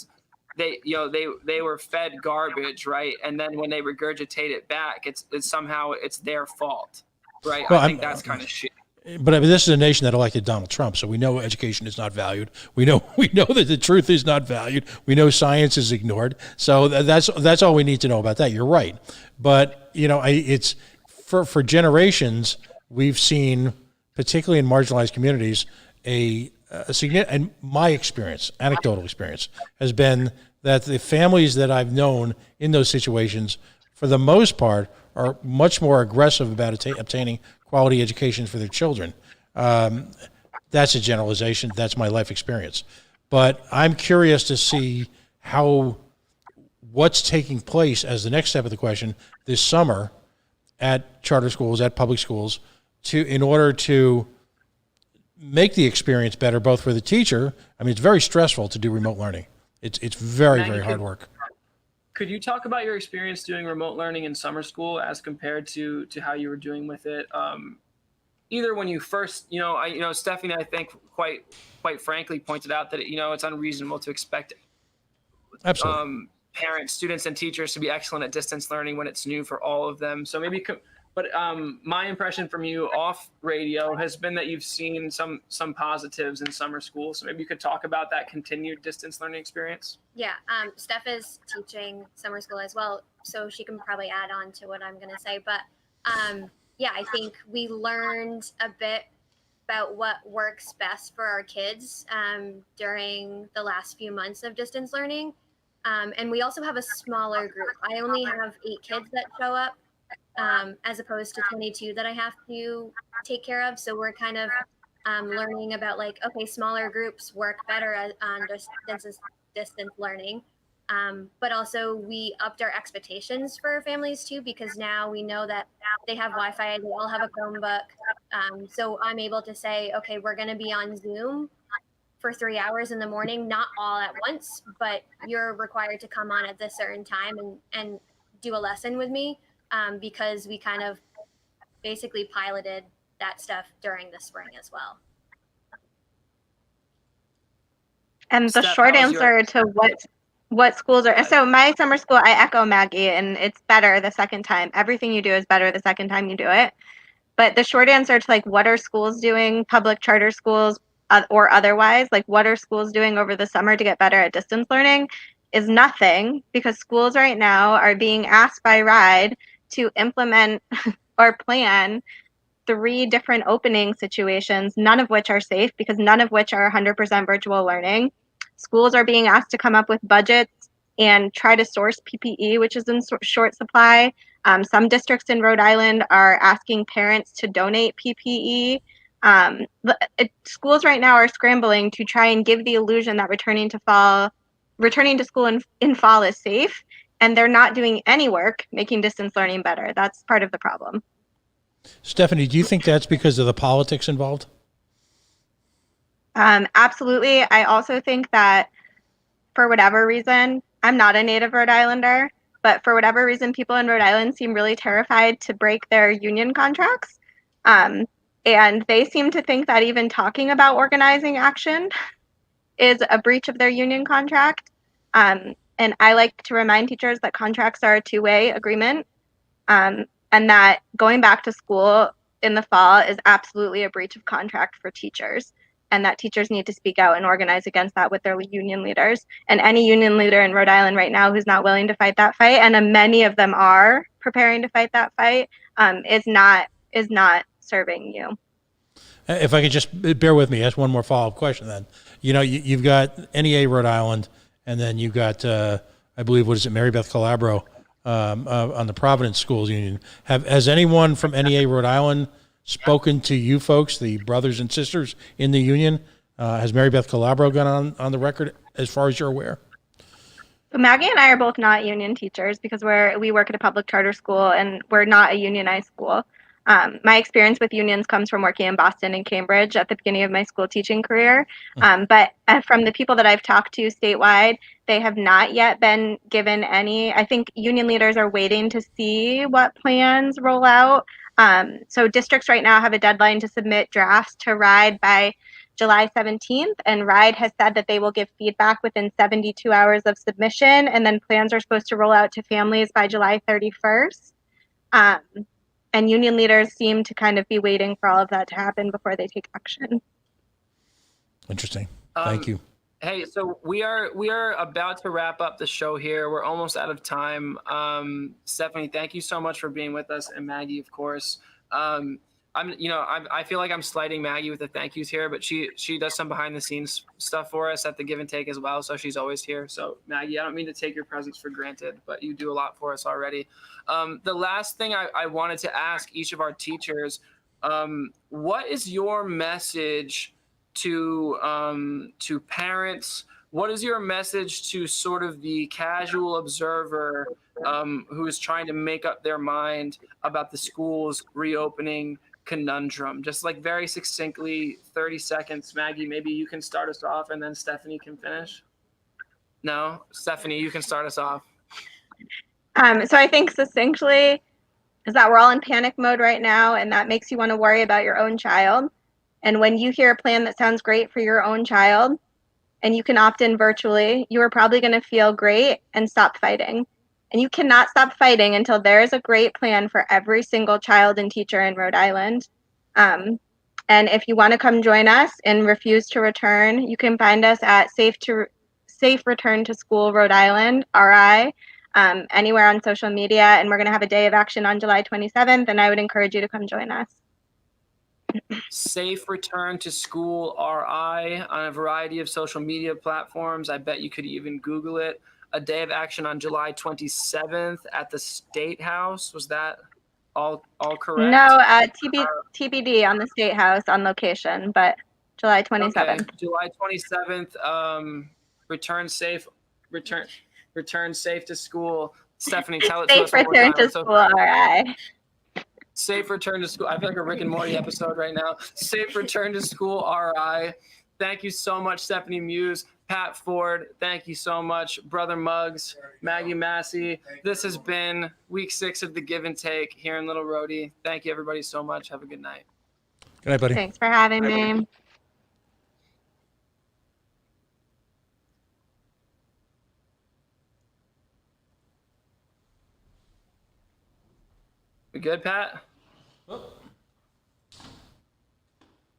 they were fed garbage, right? And then when they regurgitate it back, it's somehow their fault, right? Well, I think that's kind of shit. But I mean, this is a nation that elected Donald Trump, so we know education is not valued. We know that the truth is not valued. We know science is ignored. So that's all we need to know about that. You're right, but it's for generations we've seen, particularly in marginalized communities, a significant. And my experience, anecdotal experience, has been that the families that I've known in those situations, for the most part, are much more aggressive about obtaining quality education for their children. That's a generalization. That's my life experience. But I'm curious to see what's taking place as the next step of the question this summer at charter schools, at public schools, in order to make the experience better, both for the teacher. I mean, it's very stressful to do remote learning. It's very, very hard work. Could you talk about your experience doing remote learning in summer school as compared to how you were doing with it either when you first, Stephanie, I think quite frankly pointed out that, it's unreasonable to expect Absolutely. parents, students, and teachers to be excellent at distance learning when it's new for all of them. So maybe, but my impression from you off radio has been that you've seen some positives in summer school. So maybe you could talk about that continued distance learning experience. Yeah, Steph is teaching summer school as well, so she can probably add on to what I'm going to say. But yeah, I think we learned a bit about what works best for our kids during the last few months of distance learning. And we also have a smaller group. I only have 8 kids that show up as opposed to 22 that I have to take care of. So we're kind of learning about like, okay, smaller groups work better on distance learning. But also we upped our expectations for families too, because now we know that they have Wi-Fi, they all have a Chromebook. So I'm able to say, okay, we're going to be on Zoom for 3 hours in the morning, not all at once, but you're required to come on at this certain time and do a lesson with me, because we kind of basically piloted that stuff during the spring as well. And the Steph, short how's answer to what schools are, so my summer school, I echo Maggie, and it's better the second time. Everything you do is better the second time you do it. But the short answer to like, what are schools doing, public charter schools or otherwise, like what are schools doing over the summer to get better at distance learning is nothing, because schools right now are being asked by RIDE to implement or plan 3 different opening situations, none of which are safe because none of which are 100% virtual learning. Schools are being asked to come up with budgets and try to source PPE, which is in short supply. Some districts in Rhode Island are asking parents to donate PPE. Schools right now are scrambling to try and give the illusion that returning to school in fall is safe, and they're not doing any work making distance learning better. That's part of the problem. Stephanie, do you think that's because of the politics involved? Absolutely. I also think that for whatever reason, I'm not a native Rhode Islander, but for whatever reason, people in Rhode Island seem really terrified to break their union contracts. And they seem to think that even talking about organizing action is a breach of their union contract. And I like to remind teachers that contracts are a two-way agreement. And that going back to school in the fall is absolutely a breach of contract for teachers, and that teachers need to speak out and organize against that with their union leaders. And any union leader in Rhode Island right now who's not willing to fight that fight, and many of them are preparing to fight that fight, is not serving you. If I could just bear with me, ask one more follow-up question then. You've got NEA Rhode Island, and then you've got, I believe, what is it, Mary Beth Calabro, on the Providence Schools Union. Has anyone from NEA Rhode Island spoken to you folks, the brothers and sisters in the union? Has Mary Beth Calabro gone on the record as far as you're aware? So Maggie and I are both not union teachers because we work at a public charter school and we're not a unionized school. My experience with unions comes from working in Boston and Cambridge at the beginning of my school teaching career. But from the people that I've talked to statewide, they have not yet been given any. I think union leaders are waiting to see what plans roll out. So districts right now have a deadline to submit drafts to RIDE by July 17th, and RIDE has said that they will give feedback within 72 hours of submission, and then plans are supposed to roll out to families by July 31st. And union leaders seem to kind of be waiting for all of that to happen before they take action. Interesting. Thank you. Hey, so we are about to wrap up the show here. We're almost out of time. Stephanie, thank you so much for being with us, and Maggie, of course. I feel like I'm slighting Maggie with the thank yous here, but she does some behind the scenes stuff for us at the Give and Take as well, so she's always here. So Maggie, I don't mean to take your presence for granted, but you do a lot for us already. The last thing I wanted to ask each of our teachers, what is your message to parents? What is your message to sort of the casual observer who is trying to make up their mind about the schools reopening conundrum? Just like very succinctly, 30 seconds. Maggie, maybe you can start us off and then Stephanie can finish. No? Stephanie, you can start us off. So I think succinctly, is that we're all in panic mode right now, and that makes you want to worry about your own child. And when you hear a plan that sounds great for your own child and you can opt in virtually, you are probably going to feel great and stop fighting. And you cannot stop fighting until there is a great plan for every single child and teacher in Rhode Island. And if you want to come join us and refuse to return, you can find us at Safe Return to School Rhode Island, RI, anywhere on social media. And we're going to have a day of action on July 27th, and I would encourage you to come join us. Safe Return to School RI on a variety of social media platforms. I bet you could even Google it. A day of action on July 27th at the State House. Was that all correct? No, TBD on the State House on location, but July 27th. Okay, July 27th. Return safe to school. Stephanie, tell it to us Safe one more Return time. to School, RI. Safe Return to School. I feel like a Rick and Morty episode right now. Safe Return to School RI. Thank you so much, Stephanie Muse. Pat Ford, thank you so much. Brother Muggs, Maggie Massey. This has been week 6 of the Give and Take here in Little Rhodey. Thank you, everybody, so much. Have a good night. Good night, buddy. Thanks for having me. We good, Pat? Oh.